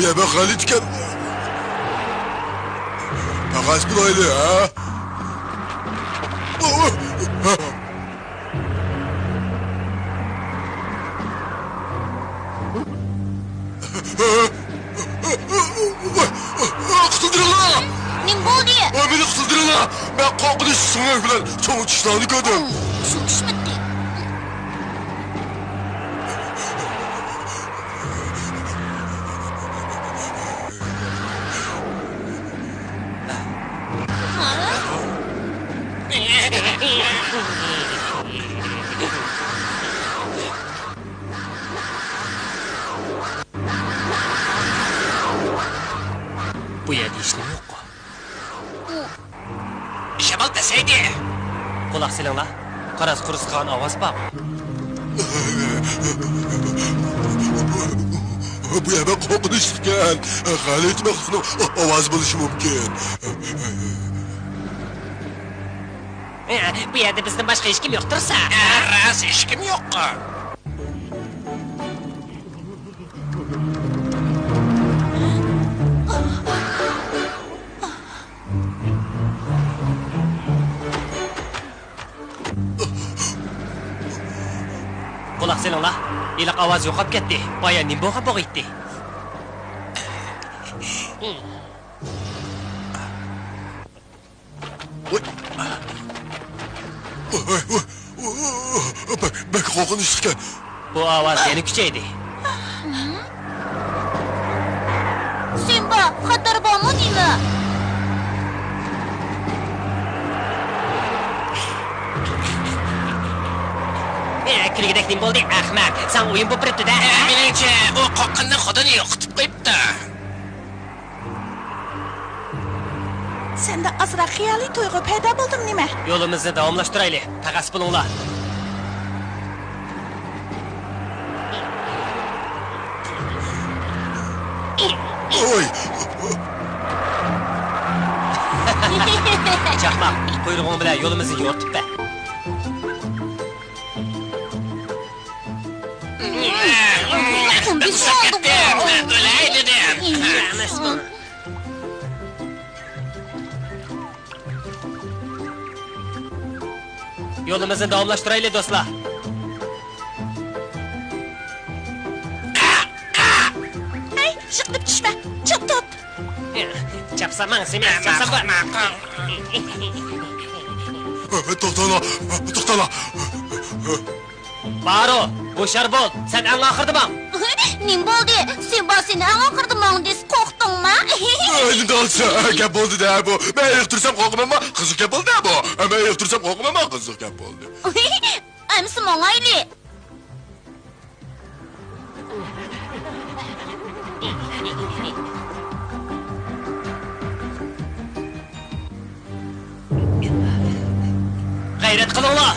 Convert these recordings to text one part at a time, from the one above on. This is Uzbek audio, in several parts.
يا خالد كم فغاس بلايلي ها اقتدر الله من بودي من اقتدر الله ما قاقد السماء فلان شو تشتغلي قدم شو كشمتي Bu yerda hech nima yo'q. Shamol tasaydi. Quloq silinglar. Qaraz qurisqan ovoz bor. Bu yerda qo'rqinish chiqqan. Xalit mahsuni ovoz bo'lishi mumkin. Bu yerda bizdan boshqa hech kim yo'qdirsa? Ras hech kim yo'q. Quloq silinglar. Iliq ovoz yo'qolib ketdi. Boyaning bo'g'a bo'g'itdi. Bak qo'rqinish chiqqan. Bu ovoz yana kuchaydi. Simba, xatar bormi deymi? Kirgidek nim bo'ldi, ahmaq. Sen o'yin bo'lib turibdi-da. Meningcha, u qoqqinni xudini yo'qitib qo'yibdi. Senda azra xiyoliy tuyg'u paydo bo'ldim nima? Yo'limizni davomlashtiraylik. Taqas bo'linglar. Oy! Chaqmoq, quyrug'ing bilan yo'limizni yo'rtibdi. Bir şey oldu bu. Öyle dedim. Yo'limizni davomlashtiraylik do'stlar. Ay, shiqib tushma. Chiq tut. Chapsamang, sen chapsam bor. To'xtala. Baro, bo'shar bo'l. Sen eng oxirda bor. Nim bo'ldi? Simba seni eng oxirda mangdis qo'rqdingmi? Endi olsa, gap bo'ldi-da bu. Men yiqtirsam qo'rqmayman, qiziq gap bo'ldi bu. Men yiqtirsam qo'rqmayman, qiziq gap bo'ldi. Amsi mangayli. G'ayrat qilinglar.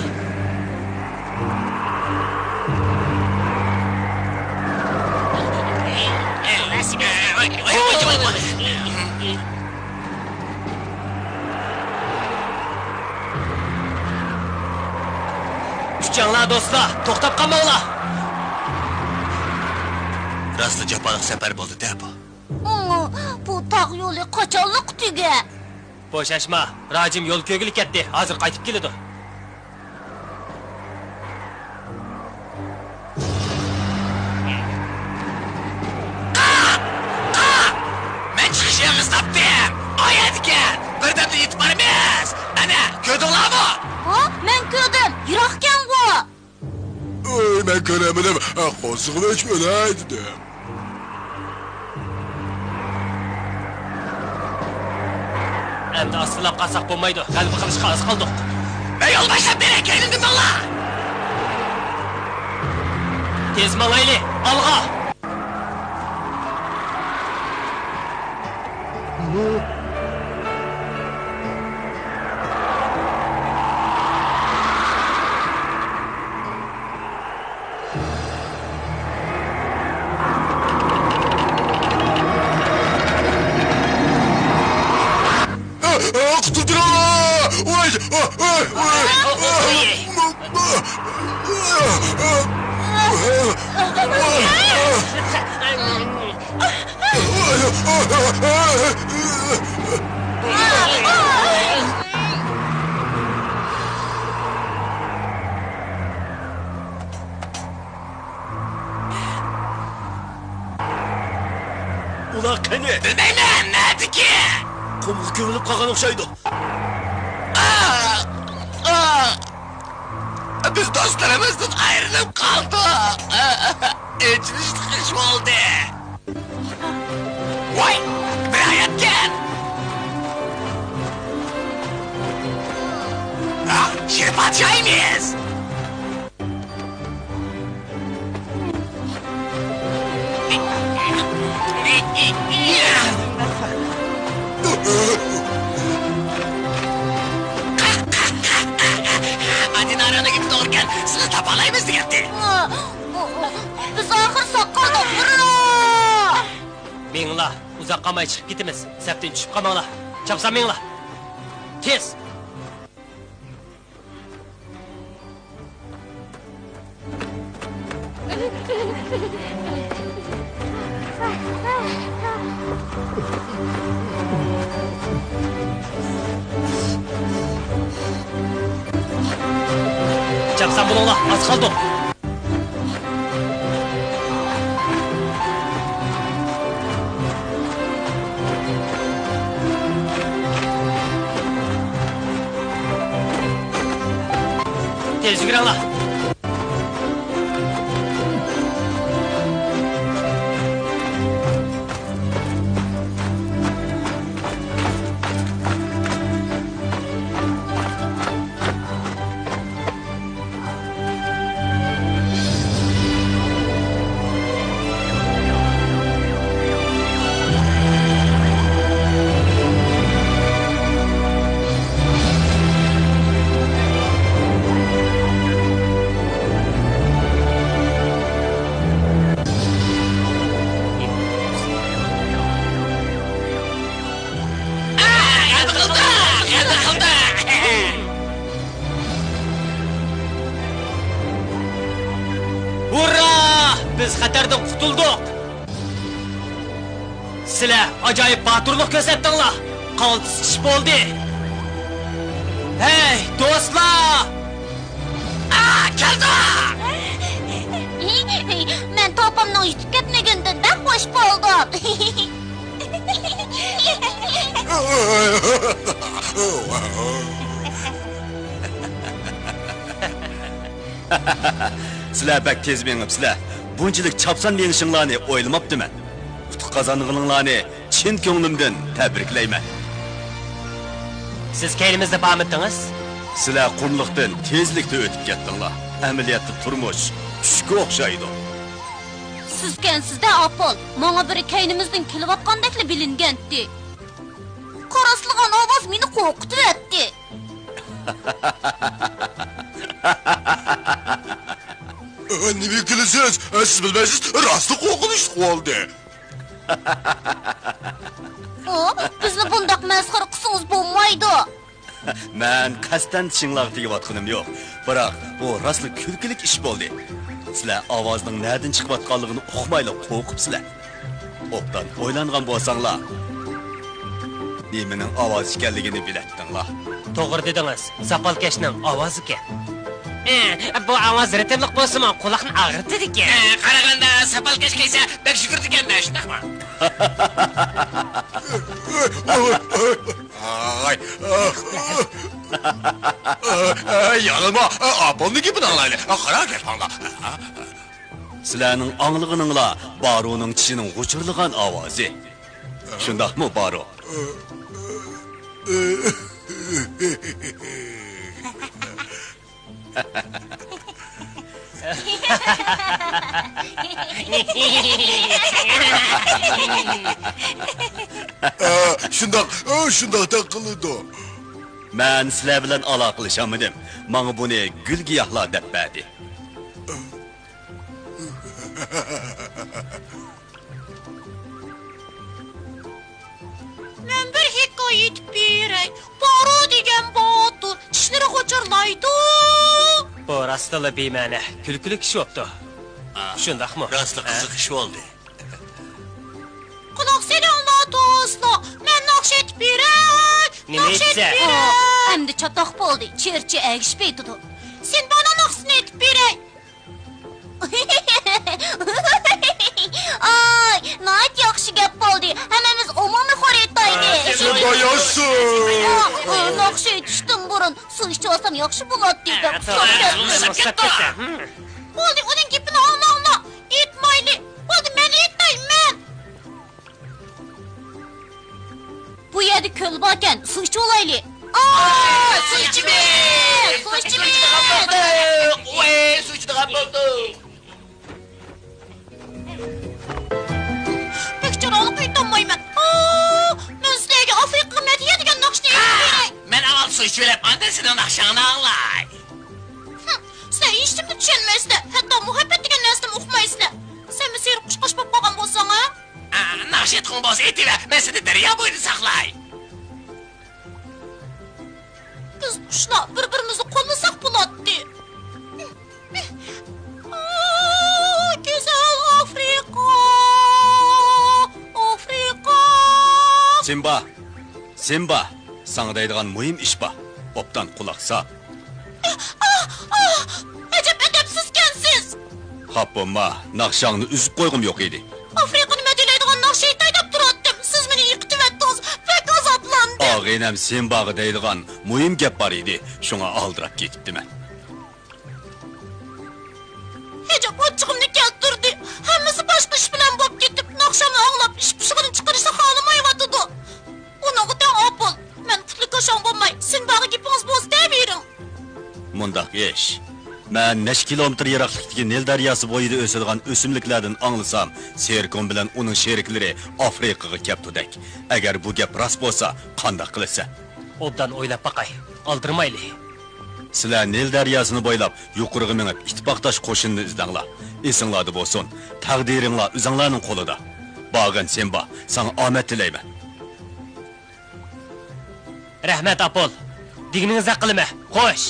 Kuchanglar do'stlar, to'xtab qolmanglar. Rostla japonik safar bo'ldi-da bu. Bu tog' yo'li qachonliq tuga? Bo'shashma, Rajim yo'l ko'gilib ketdi. Hozir qaytib keladi. Men chiqishimiz topdim. Oyatgan. Birdamda yetib boramiz. Ana, ko'rdinglarmi? Ha, men ko'rdim. Yiroqkan bu. Oy, men ko'ramadim. Qo'zig'im hech o'laydi. Endi asfalab qasaq bo'lmaydi. G'alaba qilishga az qoldik. Men yo'l boshlab beray, keldim Allah. Tez mangayli, olg'a. Qutuldilar! Oy! Ular qani? Bilmayman, nadiki? Qumga ko'milib qolgan o'xshaydi. Biz do'stlarimizdan ayrilib qoldik. Echinish qish bo'ldi. Voy, bir aytgan. Şirpatçaymış. Adin arana gibi doğurken sizi tapalayımız diyekti. Biz ahir soqqalda bura. Minglar, uzoq qolmay chiqib ketamiz. Sapdan tushib qolmanglar. Chopsa minglar. Tez. Chopsam bo'linglar, az qoldik. Tez yuguranglar. Biz xatardan qutuldik. Sizlar ajoyib baturlik ko'rsatdinglar. Qaltis ish bo'ldi. Hey, do'stlar! Keldi! Men topimni yutib ketmaganda xush bo'ldim. Sizlar bak tez mengipsizlar. Bunchalik chapsan mengishinglarni o'ylamabdiman. Qutuq qozonganinglarni chin ko'nglimdan tabriklayman. Siz keylimizda bormidingiz? Sizlar qumliqdan tezlikda o'tib ketdinglar. Amaliyotda turmush tushga o'xshaydi. Sizda Apol, menga biri keynimizdan kelayotgandekli bilingandi. Qarasligan ovoz meni qo'rqitib etdi. Nima qilasiz? Siz bilmaysiz, rosti qo'rqinish qoldi. Bizni bundoq masxara qilsangiz bo'lmaydi. Men qasddan tishinglarga tegayotganim yo'q. Biroq bu rostli kulkilik ish bo'ldi. Sizlar ovozning nerdan chiqayotganligini uqmayla qo'rqibsizlar. Obdan o'ylangan bo'lsanglar, nimaning ovoz ekanligini bilatdinglar. To'g'ri dedingiz. Sapalkashning ovozi ekan. Bu ovoz ritmlik bo'lsa-mu, quloqni og'ritadi ekan. Qaraganda sapalkash kelsa, bek shukr deganda, shundaqmi? Yanılma, Apol'ni gapini anglayli. Qara gapingla. Sizlarning anglig'ininglar Baroning tishining g'uchirlagan ovozi. Shundaqmi, Baro? Shundoq taqildi. Men sizlar bilan aloqalashamadim. Menga buni gul giyohlar deb berdi. Men bir hikoya aytib beray. Baro degan botur tishlari g'o'chirlaydi. Bu rostla bema'ni, kulkuli kishi bo'pti. Shundaqmi? Rostli qiziq ish bo'ldi. Quloq solinglar do'stlar. Men naqsh aytib beray. Nima aytsa? Endi chatoq bo'ldi. Cherchi agishpaydi. Sen bana naqshni aytib beray. Ay, nayt yaxshi gap bo'ldi. Hammamiz umumiy xaritaydi. Shunday yaxshi. Naqsh aytishdan burun suv ichib olsam yaxshi bo'ladi dedim. Bo'ldi, uning gapini angla. Aytmayli. Bo'ldi, men aytmayman. Bu yerda ko'l bor ekan, suv ichib olaylik. Suv ichib! Suv ichib! Voy, suv ichib bo'ldi. Pekchoralik aytolmayman. Men sizlarga Afrika madhiya degan naqshni aytib. Men avval suv ichib olib, ondan sening naqshingni anglay. Sizlar hech kimni tushunmaysizlar. Hatto muhabbat degan narsani uqmaysizlar. Sen mi seri qushqash bo'lib qolgan bo'lsang, Naqsh aytgan bo'lsa aytaver, men seni daryo bo'yida saqlay. biz qushlar bir-birimizni qo'llasak bo'ladi. Güzel Afrika. Afrika. Simba, sana deydigan muhim ish bor. Obdan quloq sol. Ajab adabsizkansiz. Xop bo'lma, naqshangni uzib qo'yg'im yo'q edi. Afrikani madhiyalaydigan naqsh aytib turatdim. Siz meni yiqitibdingiz. Pek azoblandim. Og'aynam Simbaga deydigan muhim gap bor edi. Shunga aldirab ketibdiman. Ajab ochig'imni keltirdi. Hammasi boshqa ish bilan bo'lib ketib, naqshamni anglab, ish pishig'ini chiqarishni xohlamayotdi. Unaqa Apol, men putlikashon bo'lmay, Simbaga gapingiz bo'lsa debering. Mundaq ish. Men necha kilometr yiroqlikdagi Nil daryosi bo'yida o'sadigan o'simliklardan anglasam, Serkon bilan uning sheriklari Afrikaga kelibdi-dak. Agar bu gap rost bo'lsa, qanday qilsa? Obdan o'ylab baqay. Aldirmayli. Sizlar Nil daryosini bo'ylab yuqoriga minib ittifoqdosh qo'shinni izdanglar. Esinglarda bo'lsin, taqdiringlar o'zinglarning qo'lida. Bag'an Simba, sana omad tilayman. Rahmat Apol. Digningizni qilma. Xo'sh.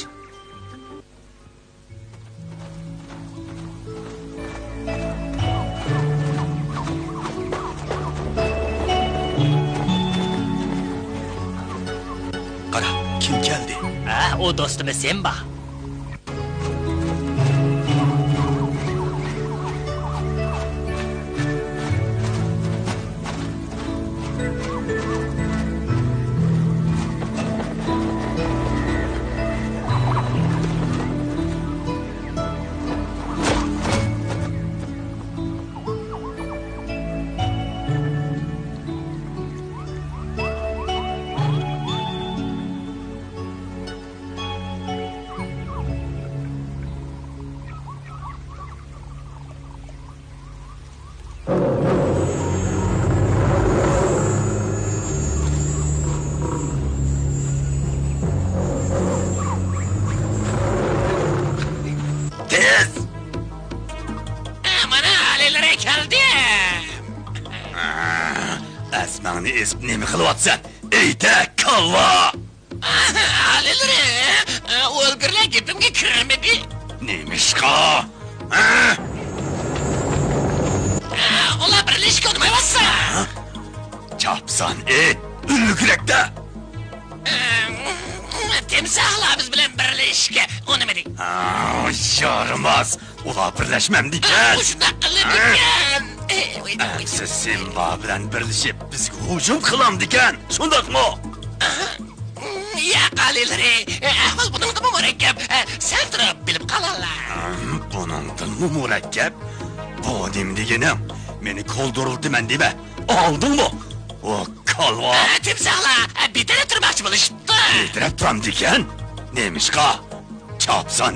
Qara, kim keldi? O do'stimiz Simba. Tez! Mana alelere geldi. Asmani ezib nima qilyapsan? Eyda, kalla! Alelere o'lgirlar gapimga kirmadi. Nemishqa? Ular birlashib o'tmayapsa. Chapsan, ulgrakda. Timsohlar biz bilan birlashishga o'namadik. Yaramaz. Ular birlashmam degan. Shunday qilib ekan. Siz Simba bilan birlashib bizga hujum qilam degan. Shundaqmi? Ya qalilari, ahvol bundan murakkab. Sen turib bilib qolarlar. Buningdan murakkab. Bu nim deganim. Meni koldirildiman dema. Oldingmi? O kalva. Timsohlar bitara turmoqchi bo'lishibdi. Bitirib turam degan. Nemishqa? Chapsan,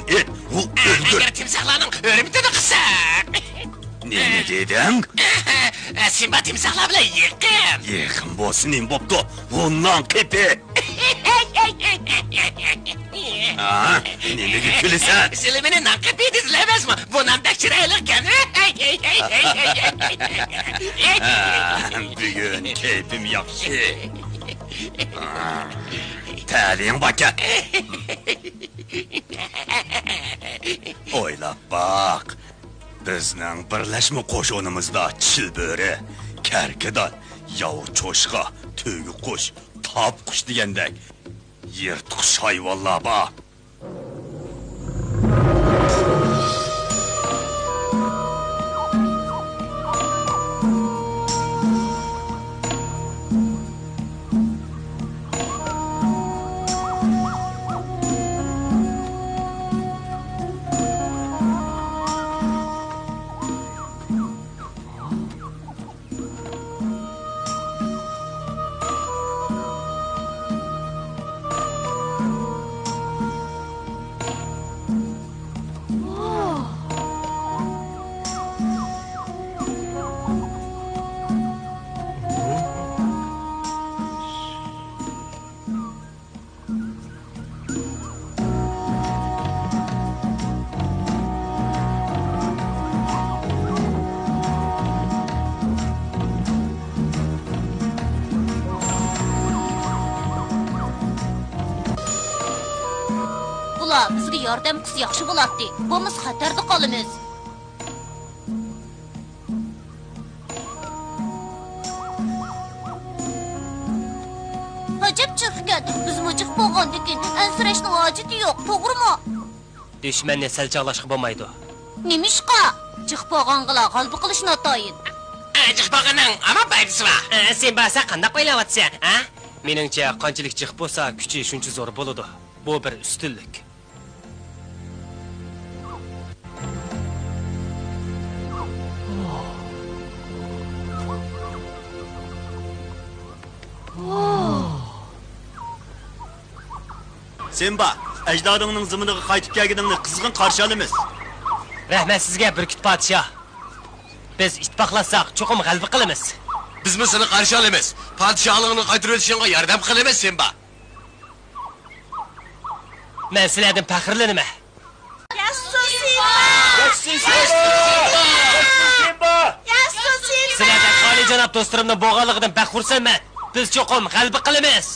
u o'lgur. Agar timsohlarning o'limini qilsak. Nima deding? Simba timsohlar bilan yaqin. Yaqin bo'lsin, nim bo'pti. Bundan qipi. Nimaga kulasan? Siz meni naqabi izlaymizmi? Bundan bekchiraylarkan. Bugun keyfim yaxshi. Ta'ling bakat. O'ylab baq. Bizning birlashma qo'shinimizda chilbiri, karkadan, yov cho'shqa, to'gi qush, top qush degandek yirtqich hayvonlar bor. Bizga yordam qilsa yaxshi bo'ladi. Bo'lmasa xatarda qolamiz. Hajab chiqgan, biz mujiq bo'lgandan ansirashning hojati yo'q, to'g'rimi? Dushmanni salchoqlashga bo'lmaydi. Nimishqa? Chiq bo'lganlar g'alba qilishni atoyin. Chiq bo'lganning ama foydasi bor. Sen basa qanday o'ylayapsan, ha? Meningcha, qanchalik chiq bo'lsa, kuchi shuncha zo'r bo'ladi. Bu bir ustunlik. Simba, ajdodingning ziminiga qaytib kelganingni qizg'in qarshi olamiz. Rahmat sizga Burkut podshoh. Biz ittifoqlasak, cho'qim g'alaba qilamiz. Biz seni qarshi olamiz. Podshohligini qaytarib o'tishingga yordam qilamiz, Simba. Men sizlardan faxrlanaman. Sizlardan oliyjanob do'stlarimning bo'g'anligidan baxursandman. Biz cho'qim g'alaba qilamiz.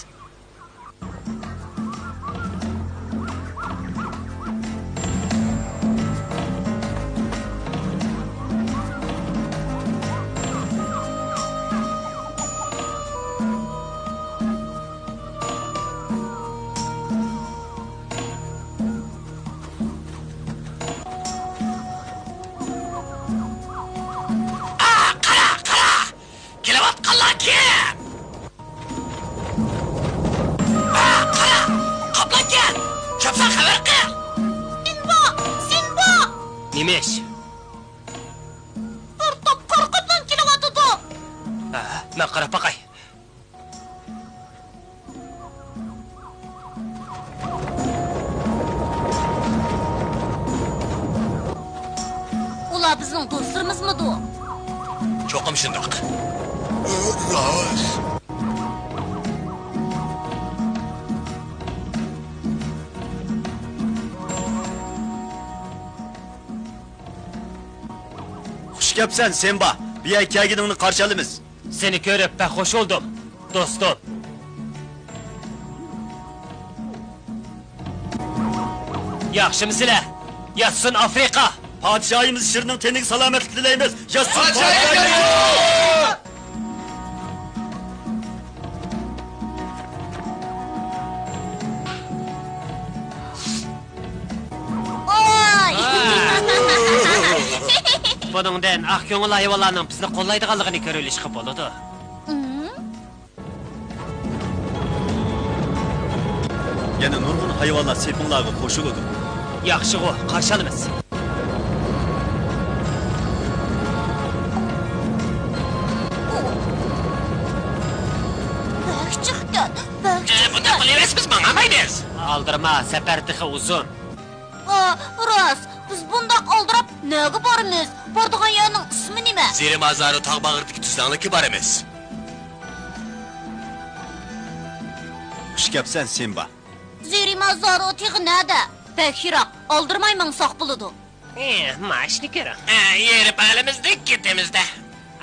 Nimish? Bir top qo'rqibdan kelyapti. Men qarab boqay. Ular bizning do'stlarimizmi-du? Cho'qim shundoq. Rost. Xush kelibsan, Semba. Bu yer kelganingni qarshi olamiz. Seni ko'rib ben hoş oldum. Dostum. Yaxshimisilar? Yatsın Afrika. Padişahimiz Şirin'in tenik salametlik dileyimiz. Yatsın Oy! Buningdan ah ko'ngil hayvonlarning bizni qo'llaydiganligini ko'rishga bo'ladi. Yana nurg'un hayvonlar sepinlarga qo'shiladi. Yaxshi-ku, qarshi olamiz. Bakchiqdan, Bunda qilaverasiz, mang'amaymiz. Aldırma, safar tıxı uzun. Rost, biz bundaq aldırab nega borimiz? Bordigan yerning ismi nima? Zeri mazarı tog' bag'ridagi tuzlanlikka boramiz. Xush kelibsan, Semba. Zeri mazaro tig'i nada? Bakhiroq, aldırmayman saq bo'ladi. Maaşını ko'ring. Yerib alimizdik ketimizda.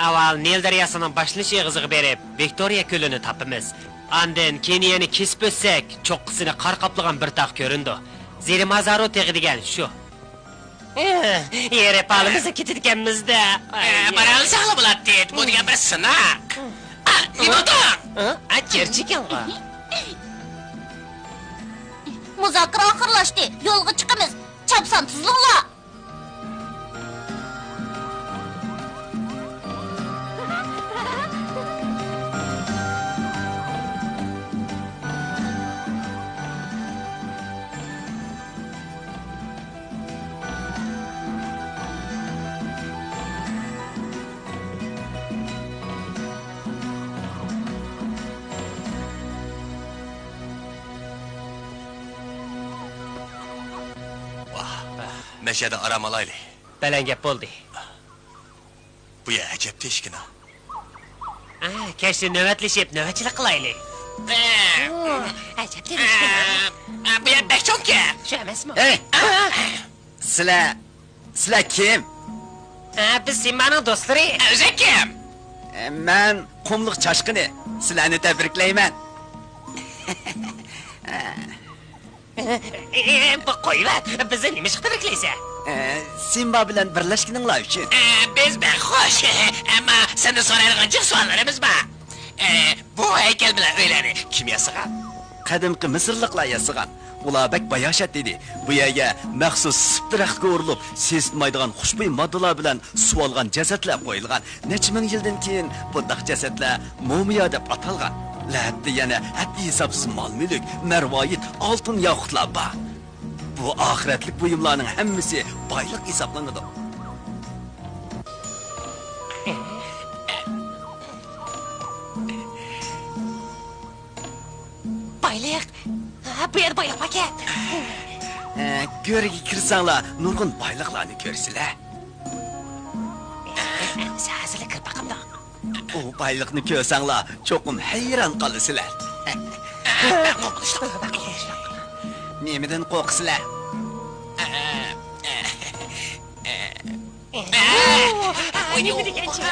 Avval Nil daryosining boshlanish eg'iziga berib, Viktoriya ko'lini topamiz. Andin Keniyani kesib o'tsak, cho'qqisini qor qoplagan bir tog' ko'rindi. Zeri mazaro tig'i degan shu. Yerib alimizga ketadiganmizda. Baralsaqla bo'ladi, bu degan bir sinaq. Nimodan? Cherchikanqa. Muzokara oxirlashdi. Yo'lga chiqamiz. Chapsan tuzlinglar. Meşede aramalaylı. Balan gap bo'ldi. Bu ya acep teşkina. Keşke nöbetleshib, nöbetchilik qilaylik. Ajab teşkina. Bu ya bekçon ki. Shu emasmi? Hey! Sizlar kim? Biz Simba'ning do'stlari. O'zi kim? Men Qumliq chashqini. Sizlarni tabriklayman. Bu qo'yvat, bizni nima ish tabriklaysa? Simba bilan birlashganinglar uchun. Biz ben hoş. Ama seni sorargan jiq savollarimiz bor. Bu heykel bilan o'ylani kim yasagan? Qadimki Misrliklar yasagan. Ular bek bayashat dedi. Bu yerga maxsus siptiraxga urilib, sezmaydigan xushbo'y moddalar bilan suvolgan jasadlar qo'yilgan. Necha ming yildan keyin bundaq jasadlar mumiyo deb atalgan. Latta yana haddi hisobsiz mol-mulk, marvoyit, oltin yoqutlar bor. Bu oxiratlik buyumlarning hammasi boylik hisoblanadi. Bayliq. Bu yer bayliq paket. Go'riga kirsanglar, nurg'un boyliqlarni ko'rsizlar. Sazili kir baqimda. O boyliqni ko'rsanglar, cho'qim hayron qolasizlar. Nemidan qo'rqsizlar? Nima degancha?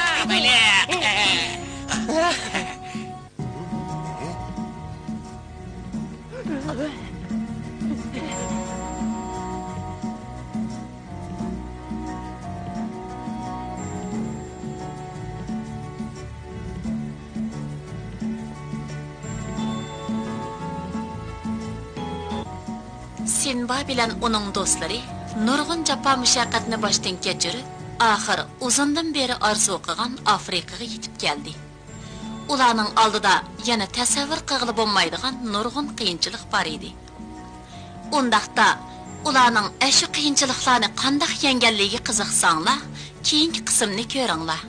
Sinba bilan uning do'stlari nurg'un jafo mushaqqatni boshdan kechirib, oxir uzundan beri orzu qilgan Afrikaga yetib keldi. Ularning oldida yana tasavvur qilib bo'lmaydigan nurg'un qiyinchilik bor edi. Undaqda ularning ashu qiyinchiliklarni qanday yenganligiga qiziqsanglar, keyingi qismni ko'ringlar.